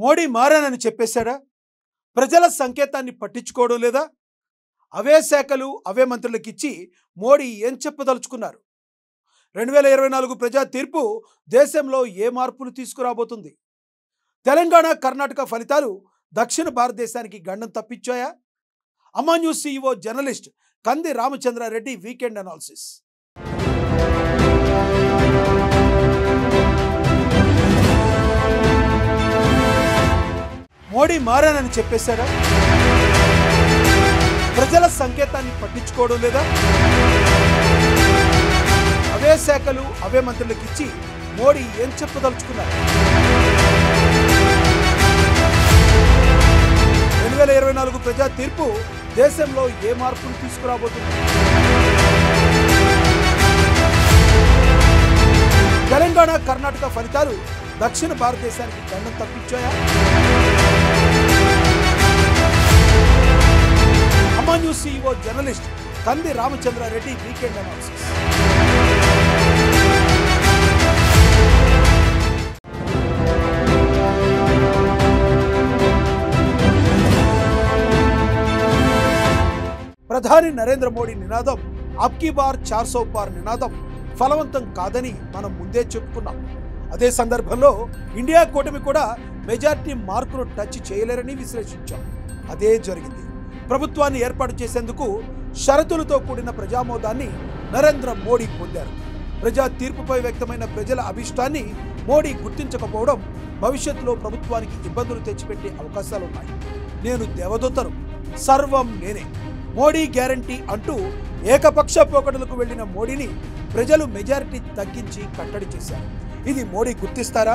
మోడీ మారానని చెప్పేశాడా? ప్రజల సంకేతాన్ని పట్టించుకోవడం లేదా? అవే శాఖలు అవే మంత్రులకు ఇచ్చి మోడీ ఏం చెప్పదలుచుకున్నారు? 2024 ప్రజా తీర్పు దేశంలో ఏ మార్పులు తీసుకురాబోతుంది? తెలంగాణ కర్ణాటక ఫలితాలు దక్షిణ భారతదేశానికి గండం తప్పించాయా? అమ్మా న్యూస్ CEO జర్నలిస్ట్ కంది రామచంద్రారెడ్డి వీకెండ్ అనాలిసిస్. మోడీ మారానని చెప్పేశాడా? ప్రజల సంకేతాన్ని పట్టించుకోవడం లేదా? అవే శాఖలు అవే మంత్రులకు ఇచ్చి మోడీ ఏం చెప్పదలుచుకున్నారు? 2024 ప్రజా తీర్పు దేశంలో ఏ మార్పులు తీసుకురాబోతుంది? తెలంగాణ కర్ణాటక ఫలితాలు దక్షిణ భారతదేశానికి గండం తప్పించాయా? అమ్మా న్యూస్ CEO జర్నలిస్ట్ కంది రామచంద్రారెడ్డి వీకెండ్ అనాలిసిస్. ప్రధాని నరేంద్ర మోడీ నినాదం అబ్కీ బార్ 400 పార్ నినాదం ఫలవంతం కాదని మనం ముందే చెప్పుకున్నాం. అదే సందర్భంలో ఇండియా కూటమి కూడా మెజార్టీ మార్కును టచ్ చేయలేరని విశ్లేషించాం. అదే జరిగింది. ప్రభుత్వాన్ని ఏర్పాటు చేసేందుకు షరతులతో కూడిన ప్రజామోదాన్ని నరేంద్ర మోడీ పొందారు. ప్రజా తీర్పుపై వ్యక్తమైన ప్రజల అభిష్టాన్ని మోడీ గుర్తించకపోవడం భవిష్యత్తులో ప్రభుత్వానికి ఇబ్బందులు తెచ్చిపెట్టే అవకాశాలున్నాయి. నేను దేవదూతను, సర్వం నేనే, మోడీ గ్యారంటీ అంటూ ఏకపక్ష పోకడలకు వెళ్లిన మోడీని ప్రజలు మెజారిటీ తగ్గించి కట్టడి చేశారు. ఇది మోడీ గుర్తిస్తారా,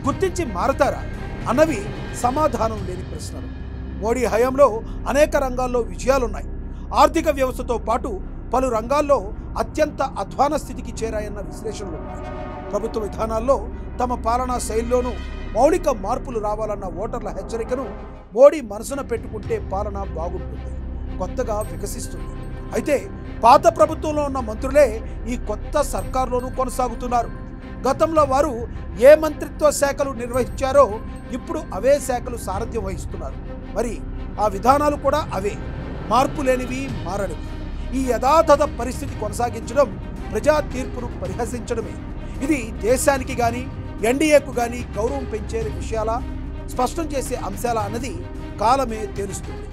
గుర్తించి మారతారా అన్నవి సమాధానం లేని ప్రశ్నలు. మోడీ హయాంలో అనేక రంగాల్లో విజయాలున్నాయి. ఆర్థిక వ్యవస్థతో పాటు పలు రంగాల్లో అత్యంత అధ్వాన స్థితికి చేరాయన్న విశ్లేషణలు ఉన్నాయి. ప్రభుత్వ విధానాల్లో తమ పాలనా శైలిలోనూ మౌలిక మార్పులు రావాలన్న ఓటర్ల హెచ్చరికను మోడీ మనసున పెట్టుకుంటే పాలన బాగుంటుంది, కొత్తగా వికసిస్తుంది. అయితే పాత ప్రభుత్వంలో ఉన్న మంత్రులే ఈ కొత్త సర్కార్లోనూ కొనసాగుతున్నారు. గతంలో వారు ఏ మంత్రిత్వ శాఖలు నిర్వహించారో ఇప్పుడు అవే శాఖలు సారథ్యం వహిస్తున్నారు. మరి ఆ విధానాలు కూడా అవే, మార్పు లేనివి, మారనివి. ఈ యథాతథ పరిస్థితి కొనసాగించడం ప్రజా తీర్పును పరిహసించడమే. ఇది దేశానికి కానీ ఎన్డీఏకు కానీ గౌరవం పెంచే విషయాలా, స్పష్టం చేసే అంశాలా అన్నది కాలమే తేలుస్తుంది.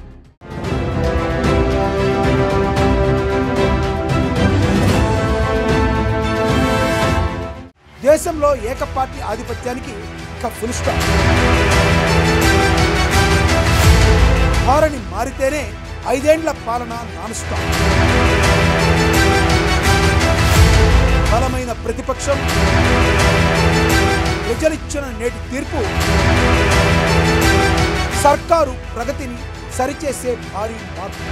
దేశంలో ఏకపార్టీ ఆధిపత్యానికి ఇక ఫుల్ స్టాప్. ధోరణి మారితేనే 5 ఏళ్ల పాలన నాన్ స్టాప్. బలమైన ప్రతిపక్షం, ప్రజలిచ్చిన నేటి తీర్పు సర్కారు ప్రగతిని సరిచేసే భారీ మార్పు.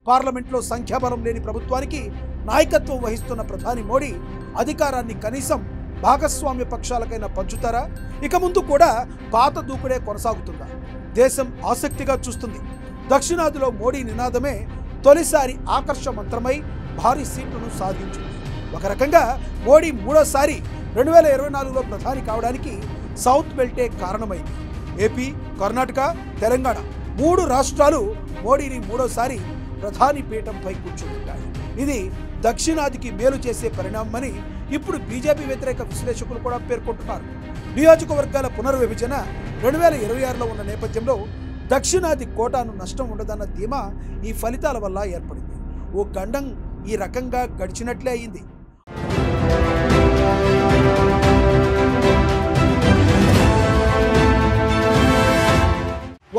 పార్లమెంట్లో సంఖ్యాబలం లేని ప్రభుత్వానికి నాయకత్వం వహిస్తున్న ప్రధాని మోడీ అధికారాన్ని కనీసం భాగస్వామ్య పక్షాలకైనా పంచుతారా? ఇక ముందు కూడా పాత దూకుడే కొనసాగుతుందా? దేశం ఆసక్తిగా చూస్తుంది. దక్షిణాదిలో మోడీ నినాదమే తొలిసారి ఆకర్ష మంత్రమై భారీ సీట్లను సాధించింది. ఒక రకంగా మోడీ మూడోసారి 2024లో ప్రధాని కావడానికి సౌత్ బెల్టే కారణమైంది. ఏపీ, కర్ణాటక, తెలంగాణ 3 రాష్ట్రాలు మోడీని మూడోసారి ప్రధాని పీఠంపై కూర్చుంటాయి. ఇది దక్షిణాదికి మేలు చేసే పరిణామమని ఇప్పుడు బీజేపీ వ్యతిరేక విశ్లేషకులు కూడా పేర్కొంటున్నారు. నియోజకవర్గాల పునర్విభజన 2026లో ఉన్న నేపథ్యంలో దక్షిణాది కోటాను నష్టం ఉండదన్న ధీమా ఈ ఫలితాల వల్ల ఏర్పడింది. ఓ గండం ఈ రకంగా గడిచినట్లే అయింది.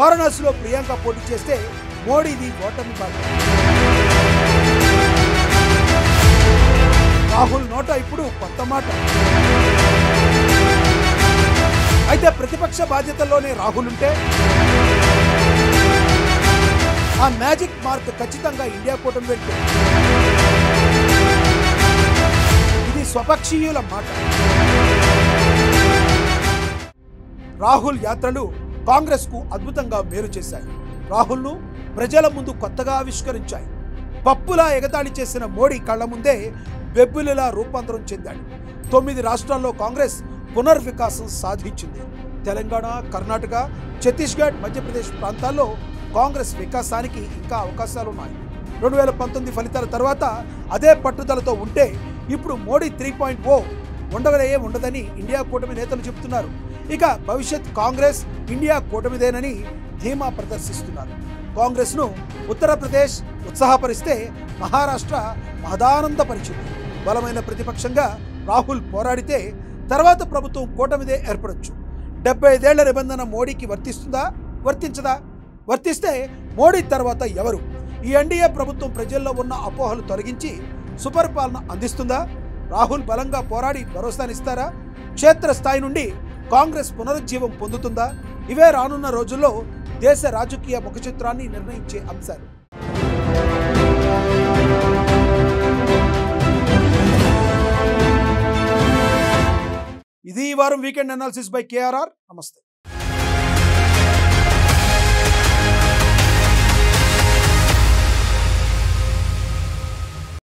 వారణాసిలో ప్రియాంక పోటీ చేస్తే మోడీది ఓటమి బాధ్యత. రాహుల్ నోట ఇప్పుడు కొత్త మాట. అయితే ప్రతిపక్ష బాధ్యతల్లోనే రాహుల్ ఉంటే ఆ మ్యాజిక్ మార్క్ ఖచ్చితంగా ఇండియా కూటమి వెళ్తుంది. ఇది స్వపక్షీయుల మాట. రాహుల్ యాత్రలు కాంగ్రెస్కు అద్భుతంగా మేలు చేశాయి. రాహుల్ను ప్రజల ముందు కొత్తగా ఆవిష్కరించాయి. పప్పులా ఎగతాళి చేసిన మోడీ కళ్ల ముందే బెబ్బులిలా రూపాంతరం చెందాడు. 9 రాష్ట్రాల్లో కాంగ్రెస్ పునర్వికాసం సాధించింది. తెలంగాణ, కర్ణాటక, ఛత్తీస్గఢ్, మధ్యప్రదేశ్ ప్రాంతాల్లో కాంగ్రెస్ వికాసానికి ఇంకా అవకాశాలున్నాయి. 2019 ఫలితాల తర్వాత అదే పట్టుదలతో ఉంటే ఇప్పుడు మోడీ 3.0 ఉండదని ఇండియా కూటమి నేతలు చెబుతున్నారు. ఇక భవిష్యత్ కాంగ్రెస్ ఇండియా కూటమిదేనని ధీమా ప్రదర్శిస్తున్నారు. కాంగ్రెస్ను ఉత్తరప్రదేశ్ ఉత్సాహపరిస్తే మహారాష్ట్ర మహదానందపరిచింది. బలమైన ప్రతిపక్షంగా రాహుల్ పోరాడితే తర్వాత ప్రభుత్వం కూటమిదే ఏర్పడొచ్చు. 75 ఏళ్ల నిబంధన మోడీకి వర్తిస్తుందా? వర్తించదా? వర్తిస్తే మోడీ తర్వాత ఎవరు? ఈ ఎన్డీఏ ప్రభుత్వం ప్రజల్లో ఉన్న అపోహలు తొలగించి సుపరిపాలన అందిస్తుందా? రాహుల్ బలంగా పోరాడి భరోసానిస్తారా? క్షేత్రస్థాయి నుండి కాంగ్రెస్ పునరుజ్జీవం పొందుతుందా? ఇవే రానున్న రోజుల్లో దేశ రాజకీయ ముఖచిత్రాన్ని నిర్ణయించే అంశాలు. ఇది ఈ వారం వీకెండ్ అనాలిసిస్ బై కేఆర్ఆర్. నమస్తే.